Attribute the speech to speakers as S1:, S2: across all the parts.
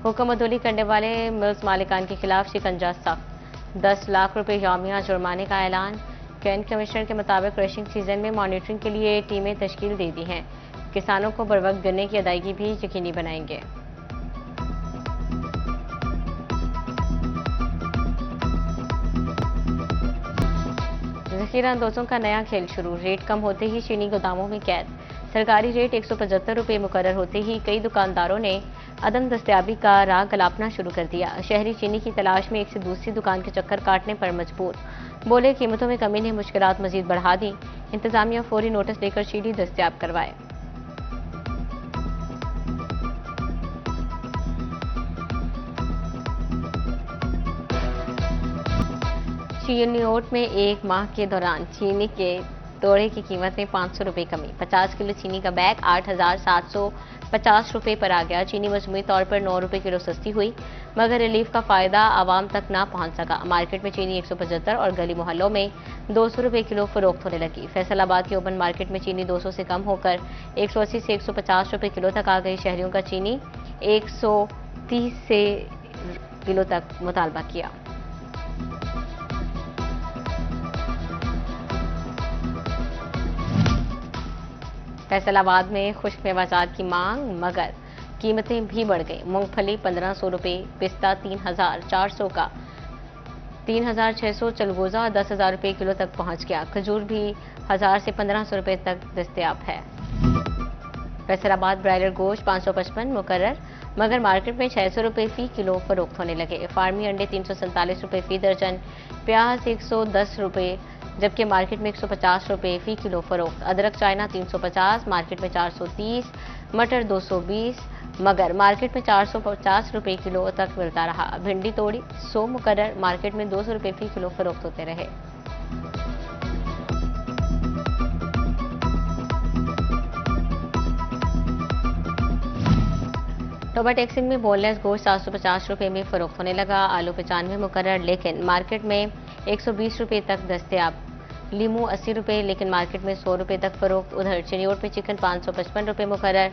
S1: हुक्म अदोली करने वाले मिल्स मालिकान के खिलाफ शिकंजा सख्त, 10 लाख रुपए यौमिया जुर्माने का ऐलान। कैंट कमिश्नर के मुताबिक क्रशिंग सीजन में मॉनिटरिंग के लिए टीमें तश्कील दे दी हैं। किसानों को बरवक्त गन्ने की अदायगी भी यकीनी बनाएंगे। जखीरा अंदोजों का नया खेल शुरू, रेट कम होते ही चीनी गोदामों में कैद। सरकारी रेट 175 रुपये मुकर्रर होते ही कई दुकानदारों ने अदम दस्तयाबी का राग गलापना शुरू कर दिया। शहरी चीनी की तलाश में एक से दूसरी दुकान के चक्कर काटने पर मजबूर। बोले कीमतों में कमी ने मुश्किलात मजीद बढ़ा दी। इंतजामिया फौरी नोटिस लेकर चीनी दस्तयाब करवाए। चीनी ओट में एक माह के दौरान चीनी के तोड़े की कीमत में 500 रुपये कमी। 50 किलो चीनी का बैग 8,750 रुपये पर आ गया। चीनी मजमूई तौर पर 9 रुपये किलो सस्ती हुई, मगर रिलीफ का फायदा आवाम तक ना पहुंच सका। मार्केट में चीनी 175 और गली मोहल्लों में 200 रुपये किलो फरोख्त होने लगी। फैसलाबाद के ओपन मार्केट में चीनी 200 से कम होकर 180 से 150 रुपये किलो तक आ गई। शहरियों का चीनी 130 से किलो तक मुतालबा किया। फैसलाबाद में खुश्क मेवाजात की मांग, मगर कीमतें भी बढ़ गई। मूंगफली 1500 रुपये, पिस्ता 3400 का, 3600 चलगोजा 10,000 रुपये किलो तक पहुंच गया। खजूर भी 1000 से 1500 रुपये तक दस्तयाब है। फैसलाबाद ब्रायलर गोश्त 555 मुकर्रर, मगर मार्केट में 600 रुपये फी किलो फरोख्त होने लगे। फार्मी अंडे 347 रुपये फी दर्जन, प्याज 110 रुपये, जबकि मार्केट में 150 रुपये फी किलो फरोख्त। अदरक चाइना 350, मार्केट में 430, मटर 220, मगर मार्केट में 450 रुपये किलो तक मिलता रहा। भिंडी तोड़ी 100 मुकर्रर, मार्केट में 200 रुपये फी किलो फरोख्त होते रहे। टोबा टेक्सिंग में बोनलेस गोश्त 750 रुपये में फरोख्त होने लगा। आलू 95 मुकर्रर, लेकिन मार्केट में 120 रुपये तक दस्तयाब। लीमू 80 रुपये, लेकिन मार्केट में 100 रुपये तक फरोख्त। उधर चिनियोट में चिकन 555 रुपये मुकर्रर,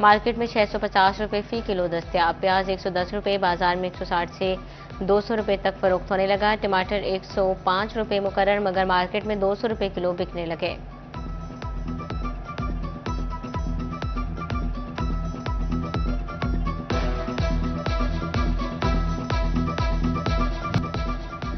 S1: मार्केट में 650 रुपये फी किलो दस्तयाब। प्याज 110 रुपये, बाजार में 160 से 200 रुपये तक फरोख्त होने लगा। टमाटर 105 रुपये मुकर्रर, मगर मार्केट में 200 रुपये किलो बिकने लगे।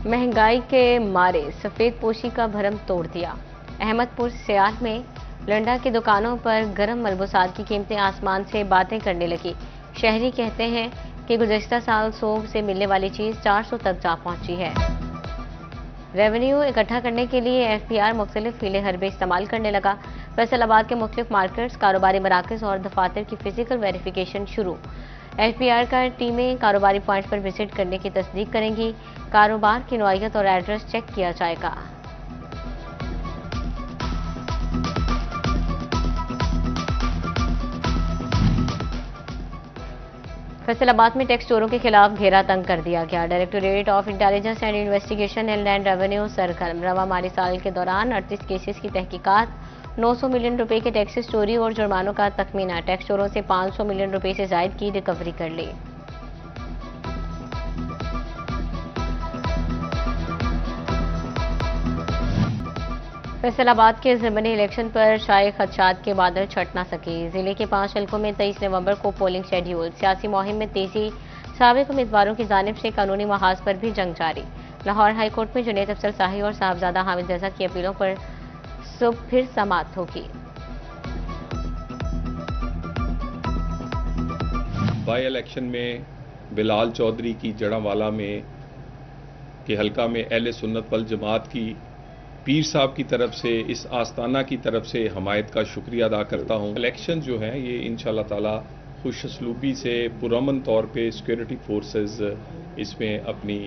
S1: महंगाई के मारे सफेद पोशी का भरम तोड़ दिया। अहमदपुर सियाल में लंडा की दुकानों पर गर्म मलबूसात की कीमतें आसमान से बातें करने लगी। शहरी कहते हैं कि गुज़श्ता साल 100 से मिलने वाली चीज़ 400 तक जा पहुंची है। रेवेन्यू इकट्ठा करने के लिए एफपीआर मुख्तलिफ हीले हरबे इस्तेमाल करने लगा। फैसलाबाद के मुख्तलिफ मार्केट्स, कारोबारी मराकज़ और दफातर की फिजिकल वेरिफिकेशन शुरू। एफपीआर का टीमें कारोबारी पॉइंट पर विजिट करने की तस्दीक करेंगी। कारोबार की नौइयत और एड्रेस चेक किया जाएगा। फैसलाबाद में टैक्स चोरों के खिलाफ घेरा तंग कर दिया गया। Directorate of intelligence and investigation and revenue सरगर्म। रवा माली साल के दौरान 38 केसेस की तहकीकात, 900 मिलियन रुपए के टैक्सेस चोरी और जुर्मानों का तखमीना। टैक्स चोरों से 500 मिलियन रुपए से जायद की रिकवरी कर ली। फैसलाबाद के ज़िमनी इलेक्शन पर शाये खदशात के बादल छट ना सके। जिले के 5 हलकों में 23 नवंबर को पोलिंग शेड्यूल। सियासी मुहिम में तेजी, साबिक उम्मीदवारों की जानिब से कानूनी महाज पर भी जंग जारी। लाहौर हाईकोर्ट में जुनैद अफसर शाही और साहबजादा हामिद रजा की अपीलों पर सुबह फिर समाअत होगी।
S2: बाई इलेक्शन में बिलाल चौधरी की जड़ावाला में के हलका में अहले सुन्नत वल जमात की पीर साहब की तरफ से, इस आस्ताना की तरफ से हमायत का शुक्रिया अदा करता हूँ। इलेक्शन जो हैं ये इंशाअल्लाह ताला खुशअस्लूबी से पुरअमन तौर पे सिक्योरिटी फोर्सेस इसमें अपनी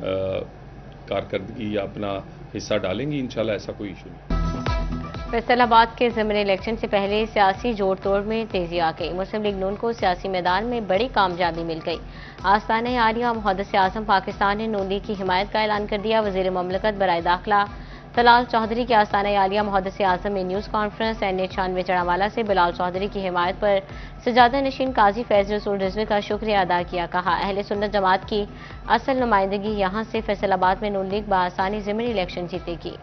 S2: कारकर्दगी या अपना हिस्सा डालेंगी। इंशाअल्लाह ऐसा कोई इशू नहीं।
S1: फैसलाबाद के ज़िमनी इलेक्शन से पहले सियासी जोड़ तोड़ में तेजी आ गई। मुस्लिम लीग नून को सियासी मैदान में बड़ी कामयाबी मिल गई। आस्ताना आलिया मुहद्दिस आज़म पाकिस्तान ने नून लीग की हिमायत का ऐलान कर दिया। वज़ीर ममलकत बराए दाखिला तलाल चौधरी के आस्थाना आलिया मुहद्दिस आजम में न्यूज़ कॉन्फ्रेंस। NA-96 जड़ावाला से बिलाल चौधरी की हिमायत पर सजादा नशीन काजी फैज रसूल रिजवी का शुक्रिया अदा किया। कहा अहले सुन्नत जमात की असल नुमाइंदगी यहाँ से फैसलाबाद में नून लीग बआसानी ज़िमनी इलेक्शन जीतेगी।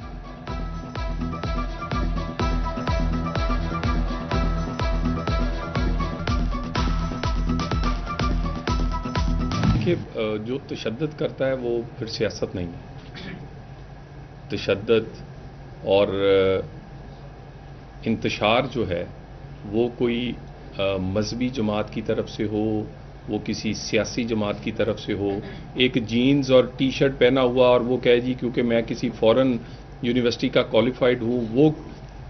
S2: देखिए, जो तशद्दुद करता है वो फिर सियासत नहीं है। तशद्दुद और इंतशार जो है वो कोई मजहबी जमात की तरफ से हो, वो किसी सियासी जमात की तरफ से हो। एक जीन्स और टी शर्ट पहना हुआ और वो कहे जी क्योंकि मैं किसी फॉरेन यूनिवर्सिटी का क्वालिफाइड हूँ, वो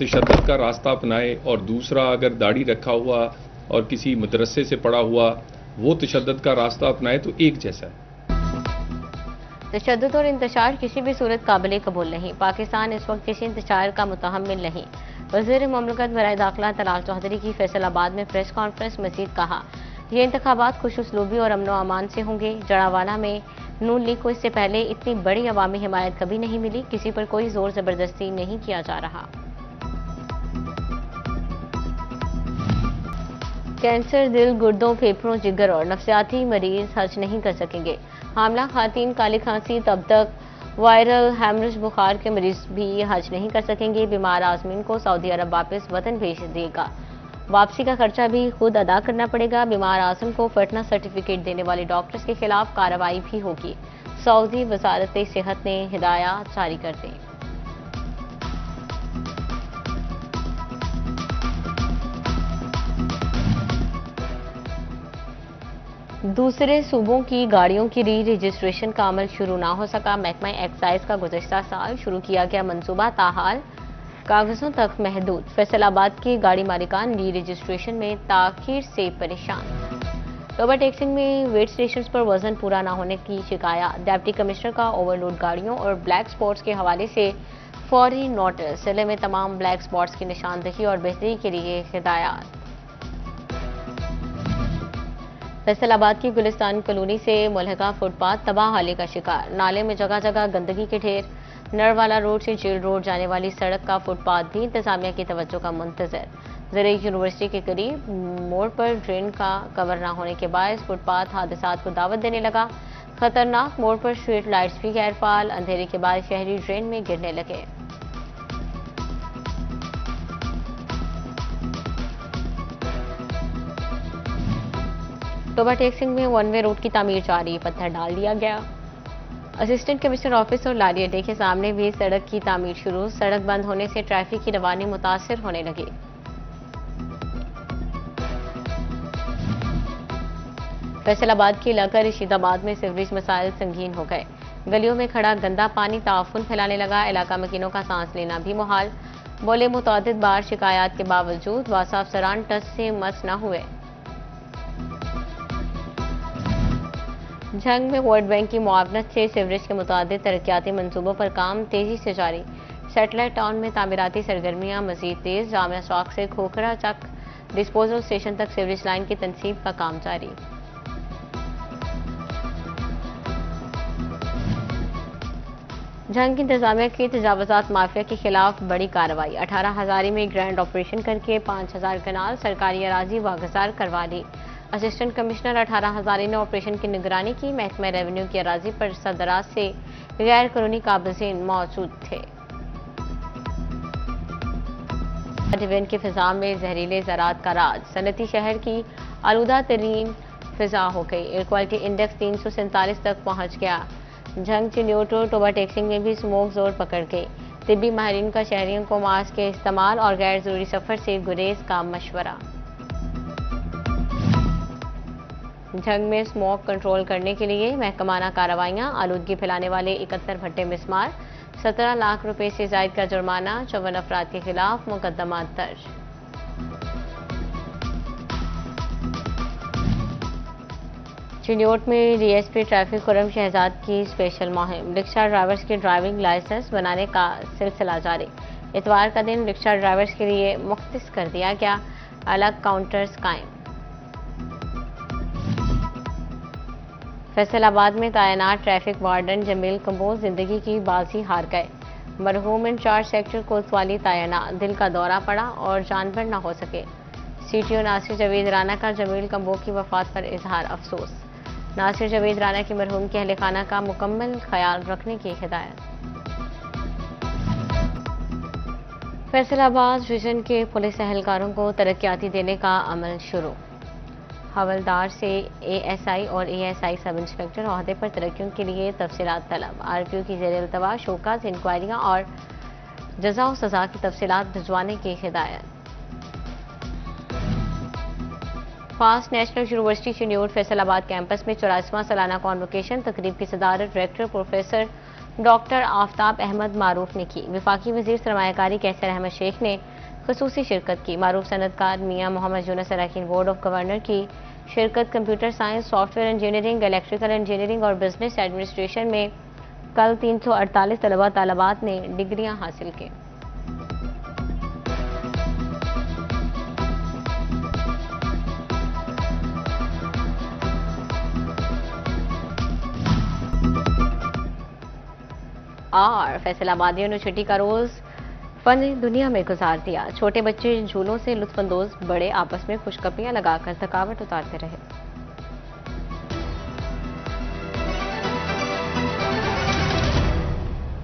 S2: तशद्दुद का रास्ता अपनाए, और दूसरा अगर दाढ़ी रखा हुआ और किसी मदरसे से पढ़ा हुआ वो तशद्दुद का रास्ता अपनाए, तो एक जैसा है।
S1: तशद्दुद और इंतशार किसी भी सूरत काबिल कबूल नहीं। पाकिस्तान इस वक्त किसी इंतशार का मुतहम्मिल नहीं। वज़ीर मुमलिकत बराए दाखिला तलाल चौधरी की फैसलाबाद में प्रेस कॉन्फ्रेंस। मजीद कहा ये इंतखाबात खुश उसलूबी और अमनो अमान से होंगे। जड़ावाला में नून लीग को इससे पहले इतनी बड़ी अवामी हिमायत कभी नहीं मिली। किसी पर कोई जोर जबरदस्ती नहीं किया जा रहा। कैंसर, दिल, गुर्दों, फेफड़ों, जिगर और नफ्सियाती मरीज हज नहीं कर सकेंगे। हामला खातून, काली खांसी, तब तक वायरल हैमरेज बुखार के मरीज भी हज नहीं कर सकेंगे। बीमार आजमीन को सऊदी अरब वापस वतन भेज देगा। वापसी का खर्चा भी खुद अदा करना पड़ेगा। बीमार आजम को फटना सर्टिफिकेट देने वाले डॉक्टर्स के खिलाफ कार्रवाई भी होगी। सऊदी वजारत सेहत ने हिदायत जारी कर दी। दूसरे सूबों की गाड़ियों की री रजिस्ट्रेशन का अमल शुरू ना हो सका। महकमा एक्साइज का गुज़श्ता साल शुरू किया गया मंसूबा ताहाल कागजों तक महदूद। फैसलाबाद के गाड़ी मालिकान री रजिस्ट्रेशन में ताखीर से परेशान। ओवर टैक्सिंग में वेट स्टेशन पर वजन पूरा न होने की शिकायत। डिप्टी कमिश्नर का ओवरलोड गाड़ियों और ब्लैक स्पॉट्स के हवाले से फौरी नोटिस। जिले में तमाम ब्लैक स्पॉट्स की निशानदही और बेहतरी के लिए हिदायत। फैसलाबाद की गुलिस्तान कॉलोनी से मुलहका फुटपाथ तबाह हाली का शिकार। नाले में जगह जगह गंदगी के ढेर। नरवाला रोड से जेल रोड जाने वाली सड़क का फुटपाथ भी इंतजामिया की तवज्जो का मुंतजर। ज़रिए यूनिवर्सिटी के करीब मोड़ पर ड्रेन का कवर न होने के बायस फुटपाथ हादसात को दावत देने लगा। खतरनाक मोड़ पर स्ट्रीट लाइट्स भी गैर फाल। अंधेरे के बाद शहरी ड्रेन में गिरने लगे। ओवर टैक्सिंग में वन वे रोड की तामीर जारी। पत्थर डाल दिया गया। असिस्टेंट कमिश्नर ऑफिस और लारी अड्डे के सामने भी सड़क की तामीर शुरू। सड़क बंद होने से ट्रैफिक की रवानी मुतासिर होने लगी। फैसलाबाद के इलाका रशीदाबाद में सीवरेज मसाइल संगीन हो गए। गलियों में खड़ा गंदा पानी ताफुन फैलाने लगा। इलाका मकीनों का सांस लेना भी मुहाल। बोले मुतअद्दिद बार शिकायत के बावजूद वासा अफसरान टच से मस न हुए। झंग में वर्ल्ड बैंक की मुआवनत से सीवरेज के मुताबिक तरक्याती मंसूबों पर काम तेजी से जारी। सैटेलाइट टाउन में तामीराती सरगर्मियां मजीद तेज। जामिया चौक से खोखरा चक डिस्पोजल स्टेशन तक सीवरेज लाइन की तनसीब का काम जारी। झंग इंतजामिया की तजावुजात माफिया के खिलाफ बड़ी कार्रवाई। 18 हजारी में ग्रैंड ऑपरेशन करके 5000 कनाल सरकारी अराजी वागजार करवा ली। असिस्टेंट कमिश्नर 18 हजारी ने ऑपरेशन की निगरानी की। महकमा रेवेन्यू की अराजी पर सरदराज से गैर कानूनी काबिज़ीन मौजूद थे। डिवीजन की फिजा में जहरीले ज़रात का राज। सनती शहर की आलूदा तरीन फिजा हो गई। एयर क्वालिटी इंडेक्स 347 तक पहुंच गया। झंग चिन्योटो टोबा टैक्सिंग में भी स्मोक जोर पकड़ गई। तिब्बी माहिरीन का शहरियों को मास्क के इस्तेमाल और गैर जरूरी सफर से गुरेज का मशवरा। झंग में स्मोक कंट्रोल करने के लिए महकमाना कार्रवाइयां। आलूदगी फैलाने वाले 71 भट्टे मिस्मार। 17 लाख रुपए से जायद का जुर्माना। 54 अफराद के खिलाफ मुकदमा दर्ज। चिन्योट में डीएसपी ट्रैफिक खुरम शहजाद की स्पेशल मुहिम। रिक्शा ड्राइवर्स के ड्राइविंग लाइसेंस बनाने का सिलसिला जारी। इतवार का दिन रिक्शा ड्राइवर्स के लिए मुख्तस कर दिया गया। अलग काउंटर्स कायम। फैसलाबाद में तैनात ट्रैफिक वार्डन जमील कम्बोज जिंदगी की बाजी हार गए। मरहूम इंचार्ज सेक्टर कोतवाली तैनात, दिल का दौरा पड़ा और जानवर न हो सके। सीटीओ नासिर जावेद राना का जमील कम्बो की वफात पर इजहार अफसोस। नासिर जावेद राना की मरहूम के अहले खाना का मुकम्मल ख्याल रखने की हिदायत। फैसलाबाद विजन के पुलिस एहलकारों को तरक्याती देने का अमल शुरू। हवलदार से एएसआई और एएसआई सब इंस्पेक्टर ओहदे पर तरक्कियों के लिए तफसीलात तलब। आरपीओ की ज़ेर इल्तवा शोकाज, इंक्वायरियाँ और जज़ा और सज़ा की तफसीलात भिजवाने की हिदायत। FAST national university Chiniot Faisalabad campus में 84वां सालाना कॉन्वोकेशन तकरीब की सदारत director professor doctor Aftab Ahmed Maroof ने की। वफाकी वजीर सरमायाकारी कैसर अहमद शेख ने खसूसी शिरकत की। मारूफ सनतकार मियाँ मोहम्मद यूनुस अरकान बोर्ड ऑफ गवर्नर की शिरकत computer science, software engineering, electrical engineering और बिजनेस एडमिनिस्ट्रेशन में कल 348 तलबा तालबात ने डिग्रियां हासिल की। और फैसलाबादियों ने छुट्टी का रोज फन दुनिया में गुजार दिया। छोटे बच्चे झूलों से लुत्फानंदोज, बड़े आपस में खुशकपियां लगाकर थकावट उतारते रहे।